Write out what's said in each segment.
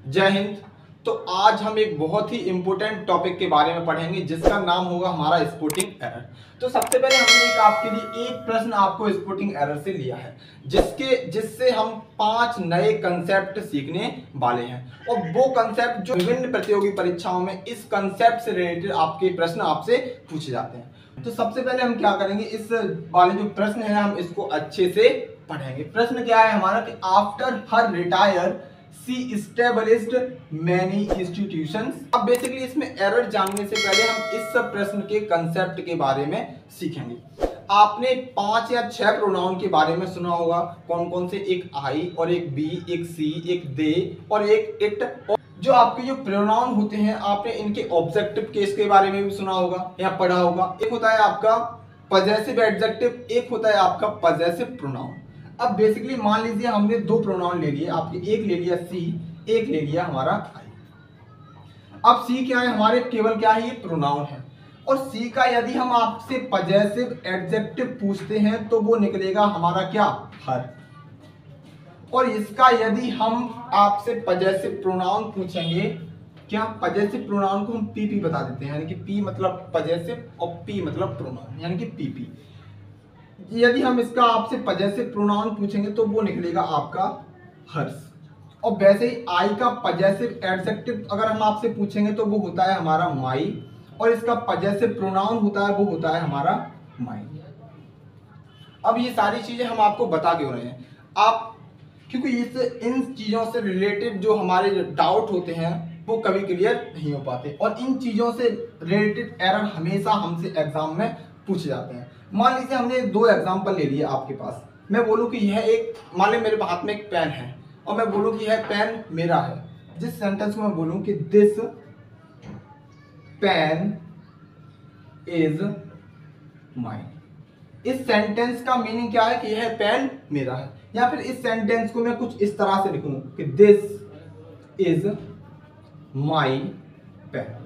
जय हिंद। तो आज हम एक बहुत ही इंपॉर्टेंट टॉपिक के बारे में पढ़ेंगे जिसका नाम होगा हमारा स्पोर्टिंग एरर। तो सबसे पहले हमने एक आपके लिए एक प्रश्न आपको स्पोर्टिंग एरर से लिया है जिससे हम 5 नए कंसेप्ट सीखने वाले हैं और वो कंसेप्ट जो विभिन्न प्रतियोगी परीक्षाओं में इस कंसेप्ट से रिलेटेड आपके प्रश्न आपसे पूछे जाते हैं। तो सबसे पहले हम क्या करेंगे, इस वाले जो प्रश्न है हम इसको अच्छे से पढ़ेंगे। प्रश्न क्या है हमारा कि आफ्टर हर रिटायर सी established many institutions। अब बेसिकली इसमें एरर जानने से पहले हम इस सब प्रश्न के कंसेप्ट के बारे में सीखेंगे। आपने 5 या 6 प्रोनाउन के बारे में सुना होगा, कौन कौन से, एक आई और एक बी, एक सी, एक दे और एक इट। और जो आपके जो प्रोनाउन होते हैं आपने इनके ऑब्जेक्टिव केस के बारे में भी सुना होगा या पढ़ा होगा। एक होता है आपका पजेसिव एडजेक्टिव, एक होता है आपका पजेसिव प्रोनाउन। अब बेसिकली मान लीजिए हमने 2 प्रोनाउन ले लिए आपके, एक ले लिया सी, एक ले लिया हमारा आई। अब सी क्या है हमारे, केवल क्या है, ये प्रोनाउन है। और सी का यदि हम आपसे पजेसिव एडजेक्टिव पूछते हैं तो वो निकलेगा हमारा क्या, हर। और इसका यदि हम आपसे पजेसिव प्रोनाउन पूछेंगे, क्या पजेसिव प्रोनाउन को हम पीपी बता देते हैं, यानी कि पी मतलब पजेसिव और पी मतलब प्रोनाउन, यानी कि पीपी। यदि हम इसका आपसे पजेसिव प्रोनाउन पूछेंगे तो वो निकलेगा आपका हर्ष। और वैसे ही आई का पजेसिव एडजेक्टिव अगर हम आपसे पूछेंगे तो वो होता है हमारा माई, और इसका पजेसिव प्रोनाउन होता है वो होता है हमारा माई। अब ये सारी चीजें हम आपको बता क्यों रहे हैं, आप क्योंकि इन चीजों से रिलेटेड जो हमारे डाउट होते हैं वो कभी क्लियर नहीं हो पाते, और इन चीजों से रिलेटेड एरर हमेशा हमसे एग्जाम में पूछे जाते हैं। मान लीजिए हमने 2 एग्जाम्पल ले लिए आपके पास, मैं बोलूं कि यह एक, मान लीजिए मेरे हाथ में एक पेन है और मैं बोलूं कि यह पेन मेरा है। जिस सेंटेंस में मैं बोलूं कि दिस पेन इज माइन, इस सेंटेंस का मीनिंग क्या है कि यह पेन मेरा है। या फिर इस सेंटेंस को मैं कुछ इस तरह से लिखूं कि दिस इज माई पेन।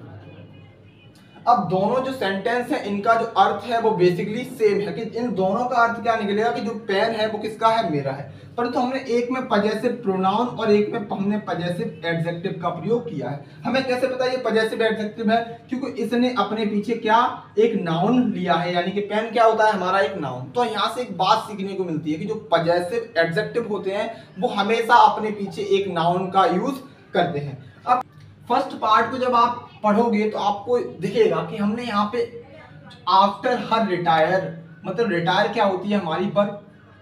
अब दोनों जो सेंटेंस है इनका जो अर्थ है वो बेसिकली सेम है, कि इन दोनों का अर्थ क्या निकलेगा कि जो पेन है वो किसका है, मेरा है। परंतु हमने एक में पजेसिव प्रोनाउन और एक में हमने पजेसिव एडजेक्टिव का प्रयोग किया है। हमें कैसे पता ये पजेसिव एडजेक्टिव है, क्योंकि इसने अपने पीछे क्या, एक नाउन लिया है, यानी कि पेन क्या होता है हमारा, एक नाउन। तो यहाँ से एक बात सीखने को मिलती है कि जो पजेसिव एडजेक्टिव होते हैं वो हमेशा अपने पीछे एक नाउन का यूज करते हैं। अब फर्स्ट पार्ट को जब आप पढ़ोगे तो आपको दिखेगा कि हमने यहाँ पे आफ्टर हर रिटायर, मतलब रिटायर क्या होती है हमारी पर,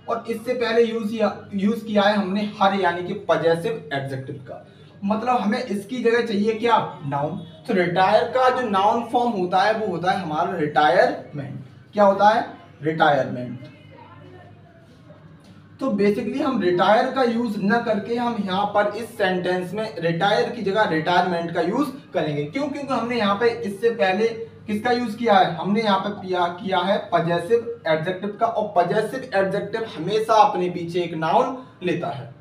और इससे पहले यूज किया है हमने हर, यानी कि पजेसिव एडजेक्टिव का। मतलब हमें इसकी जगह चाहिए क्या, नाउन। तो रिटायर का जो नाउन फॉर्म होता है वो होता है हमारा रिटायरमेंट। क्या होता है, रिटायरमेंट। तो बेसिकली हम रिटायर का यूज न करके हम यहाँ पर इस सेंटेंस में रिटायर की जगह रिटायरमेंट का यूज करेंगे। क्यों, क्योंकि हमने यहाँ पे इससे पहले किसका यूज किया है, हमने यहाँ पे किया है पजेसिव एडजेक्टिव का, और पजेसिव एडजेक्टिव हमेशा अपने पीछे एक नाउन लेता है।